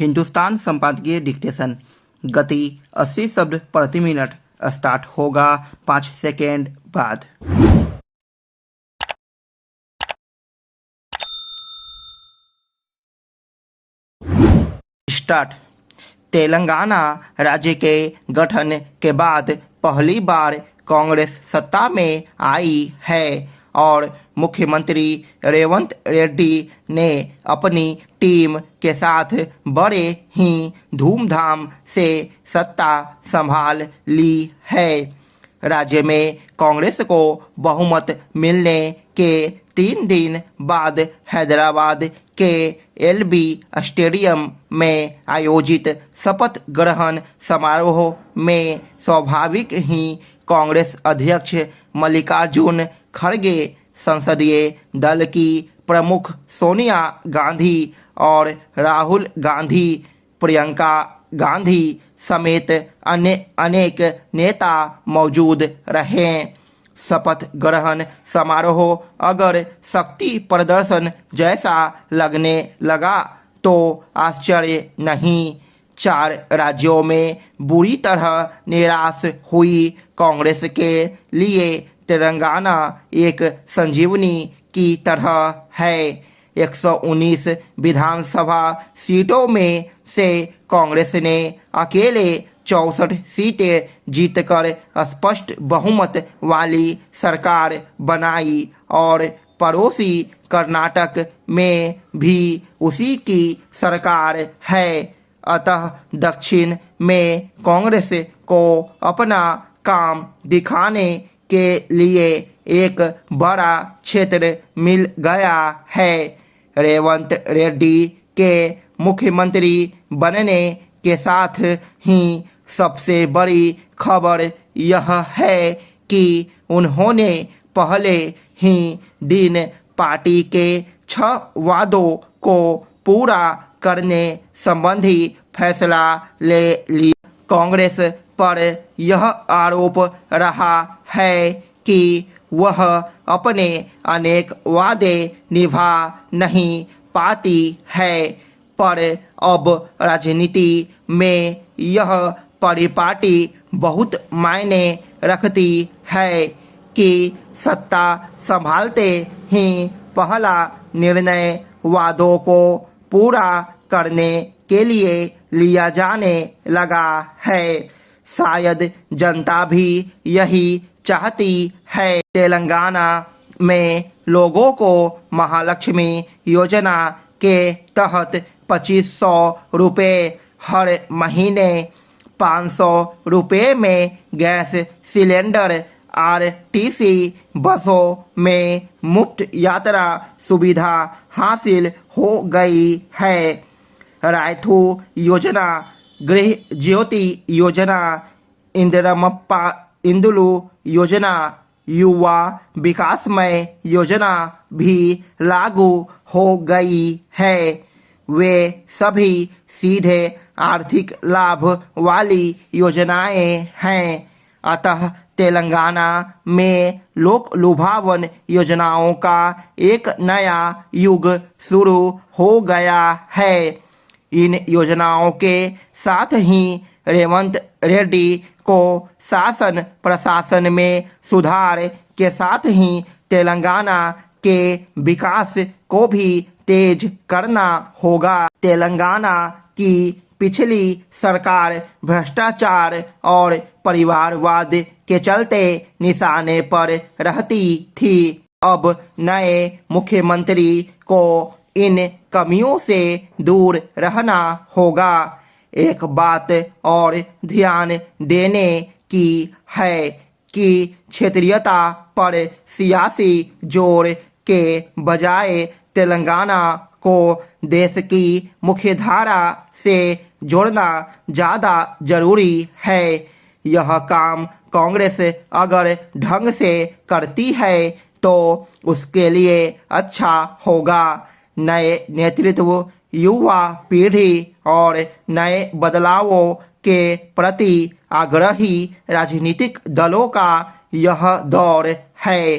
हिंदुस्तान संपादकीय डिक्टेशन गति 80 शब्द प्रति मिनट। स्टार्ट होगा 5 सेकेंड बाद। स्टार्ट। तेलंगाना राज्य के गठन के बाद पहली बार कांग्रेस सत्ता में आई है और मुख्यमंत्री रेवंत रेड्डी ने अपनी टीम के साथ बड़े ही धूमधाम से सत्ता संभाल ली है। राज्य में कांग्रेस को बहुमत मिलने के 3 दिन बाद हैदराबाद के एलबी स्टेडियम में आयोजित शपथ ग्रहण समारोह में स्वाभाविक ही कांग्रेस अध्यक्ष मल्लिकार्जुन खड़गे, संसदीय दल की प्रमुख सोनिया गांधी और राहुल गांधी, प्रियंका गांधी समेत अन्य अनेक नेता मौजूद रहे। शपथ ग्रहण समारोह अगर शक्ति प्रदर्शन जैसा लगने लगा तो आश्चर्य नहीं। 4 राज्यों में बुरी तरह निराश हुई कांग्रेस के लिए तेलंगाना एक संजीवनी की तरह है। 119 विधानसभा सीटों में से कांग्रेस ने अकेले 64 सीटें जीतकर स्पष्ट बहुमत वाली सरकार बनाई और पड़ोसी कर्नाटक में भी उसी की सरकार है। अतः दक्षिण में कांग्रेस को अपना काम दिखाने के लिए एक बड़ा क्षेत्र मिल गया है। रेवंत रेड्डी के मुख्यमंत्री बनने के साथ ही सबसे बड़ी खबर यह है कि उन्होंने पहले ही दिन पार्टी के 6 वादों को पूरा करने संबंधी फैसला ले लिया। कांग्रेस पर यह आरोप रहा है कि वह अपने अनेक वादे निभा नहीं पाती है, पर अब राजनीति में यह परिपाटी बहुत मायने रखती है कि सत्ता संभालते ही पहला निर्णय वादों को पूरा करने के लिए लिया जाने लगा है। शायद जनता भी यही चाहती है। तेलंगाना में लोगों को महालक्ष्मी योजना के तहत 2500 रुपये हर महीने, 500 रुपये में गैस सिलेंडर, आरटीसी बसों में मुफ्त यात्रा सुविधा हासिल हो गई है। रायथू योजना, गृह ज्योति योजना, इंदिरमप्पा इंदुलु योजना, युवा विकासमय योजना भी लागू हो गई है। वे सभी सीधे आर्थिक लाभ वाली योजनाएं हैं। अतः तेलंगाना में लोक लुभावन योजनाओं का एक नया युग शुरू हो गया है। इन योजनाओं के साथ ही रेवंत रेड्डी को शासन प्रशासन में सुधार के साथ ही तेलंगाना के विकास को भी तेज करना होगा। तेलंगाना की पिछली सरकार भ्रष्टाचार और परिवारवाद के चलते निशाने पर रहती थी। अब नए मुख्यमंत्री को इन कमियों से दूर रहना होगा। एक बात और ध्यान देने की है कि क्षेत्रीयता पर सियासी जोर के बजाय तेलंगाना को देश की मुख्यधारा से जोड़ना ज़्यादा जरूरी है। यह काम कांग्रेस अगर ढंग से करती है तो उसके लिए अच्छा होगा। नए नेतृत्व, युवा पीढ़ी और नए बदलावों के प्रति आग्रही राजनीतिक दलों का यह दौर है।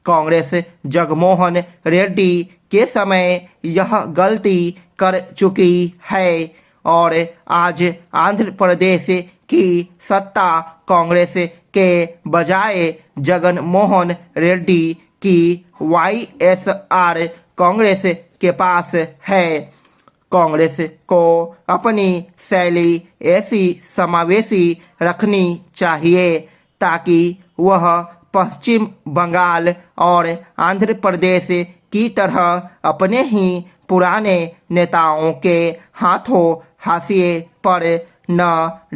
कांग्रेस जगनमोहन रेड्डी के समय यह गलती कर चुकी है। और आज आंध्र प्रदेश की सत्ता कांग्रेस के बजाय जगन मोहन रेड्डी की वाईएसआर कांग्रेस के पास है। कांग्रेस को अपनी शैली ऐसी समावेशी रखनी चाहिए ताकि वह पश्चिम बंगाल और आंध्र प्रदेश की तरह अपने ही पुराने नेताओं के हाथों हाशिए पर न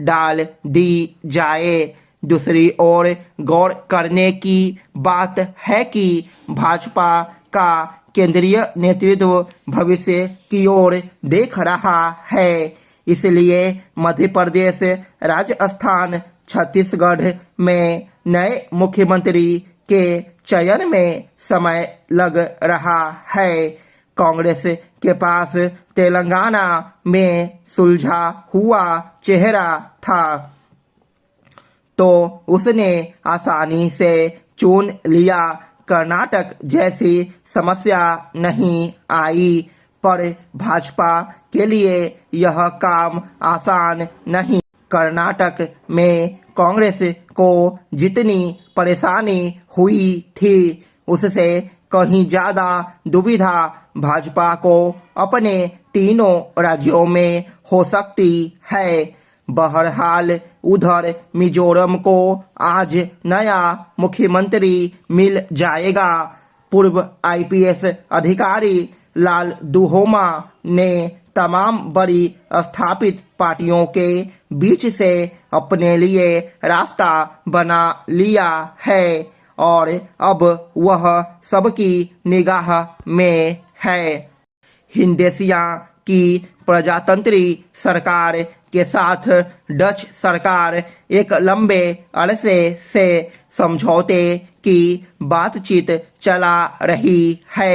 डाल दी जाए। दूसरी ओर गौर करने की बात है कि भाजपा का केंद्रीय नेतृत्व भविष्य की ओर देख रहा है, इसलिए मध्य प्रदेश, राजस्थान, छत्तीसगढ़ में नए मुख्यमंत्री के चयन में समय लग रहा है। कांग्रेस के पास तेलंगाना में सुलझा हुआ चेहरा था तो उसने आसानी से चुन लिया। कर्नाटक जैसी समस्या नहीं आई, पर भाजपा के लिए यह काम आसान नहीं। कर्नाटक में कांग्रेस को जितनी परेशानी हुई थी उससे कहीं ज्यादा दुविधा भाजपा को अपने तीनों राज्यों में हो सकती है। बहरहाल उधर मिजोरम को आज नया मुख्यमंत्री मिल जाएगा। पूर्व आईपीएस अधिकारी लाल दुहोमा ने तमाम बड़ी स्थापित पार्टियों के बीच से अपने लिए रास्ता बना लिया है और अब वह सबकी निगाह में है। हिंदेसिया की प्रजातंत्री सरकार के साथ डच सरकार एक लंबे अरसे से समझौते की बातचीत चला रही है।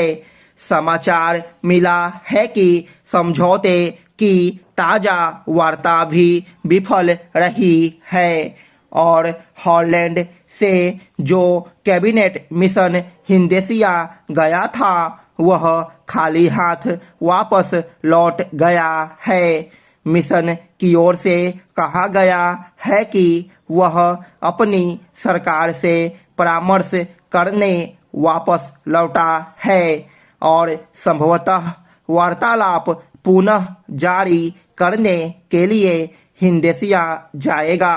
समाचार मिला है कि समझौते की ताजा वार्ता भी विफल रही है और हॉलैंड से जो कैबिनेट मिशन हिंदेसिया गया था वह खाली हाथ वापस लौट गया है। मिशन की ओर से कहा गया है कि वह अपनी सरकार से परामर्श करने वापस लौटा है और संभवतः वार्तालाप पुनः जारी करने के लिए हिंदेसिया जाएगा।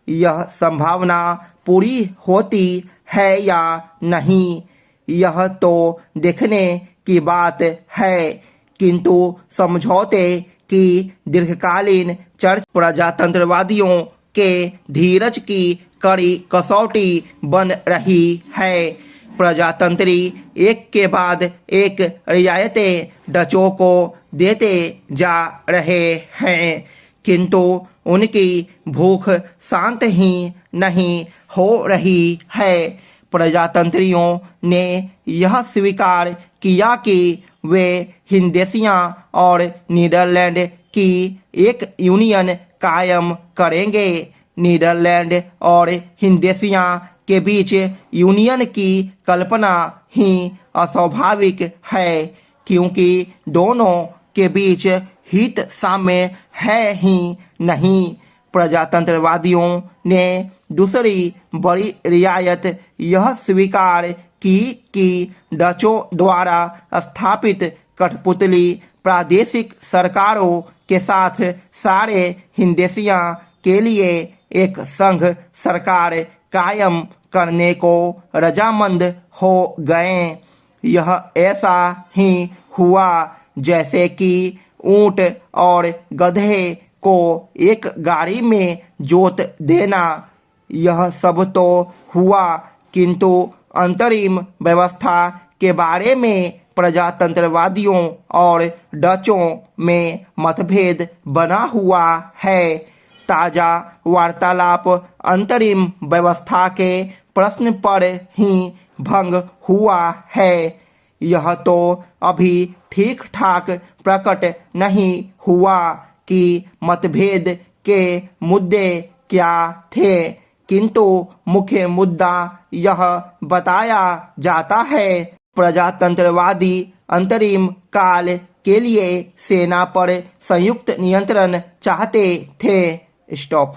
यह संभावना पूरी होती है या नहीं यह तो देखने की बात है, किंतु समझौते की दीर्घकालीन चर्चा प्रजातंत्रवादियों के धीरज की कड़ी कसौटी बन रही है। प्रजातंत्री एक के बाद एक रियायतें डचों को देते जा रहे हैं, किंतु उनकी भूख शांत ही नहीं हो रही है। प्रजातंत्रियों ने यह स्वीकार किया कि वे हिंदेसिया और नीदरलैंड की एक यूनियन कायम करेंगे। नीदरलैंड और हिंदेसिया के बीच यूनियन की कल्पना ही अस्वाभाविक है, क्योंकि दोनों के बीच हित साम्य है ही नहीं। प्रजातंत्रवादियों ने दूसरी बड़ी रियायत यह स्वीकार की कि डचों द्वारा स्थापित कठपुतली प्रादेशिक सरकारों के साथ सारे हिंदेसिया के लिए एक संघ सरकार कायम करने को रजामंद हो गए। यह ऐसा ही हुआ जैसे कि ऊंट और गधे को एक गाड़ी में जोत देना। यह सब तो हुआ, किंतु अंतरिम व्यवस्था के बारे में प्रजातंत्रवादियों और डचों में मतभेद बना हुआ है। ताजा वार्तालाप अंतरिम व्यवस्था के प्रश्न पर ही भंग हुआ है। यह तो अभी ठीक ठाक प्रकट नहीं हुआ कि मतभेद के मुद्दे क्या थे, किंतु मुख्य मुद्दा यह बताया जाता है प्रजातंत्रवादी अंतरिम काल के लिए सेना पर संयुक्त नियंत्रण चाहते थे। स्टॉप।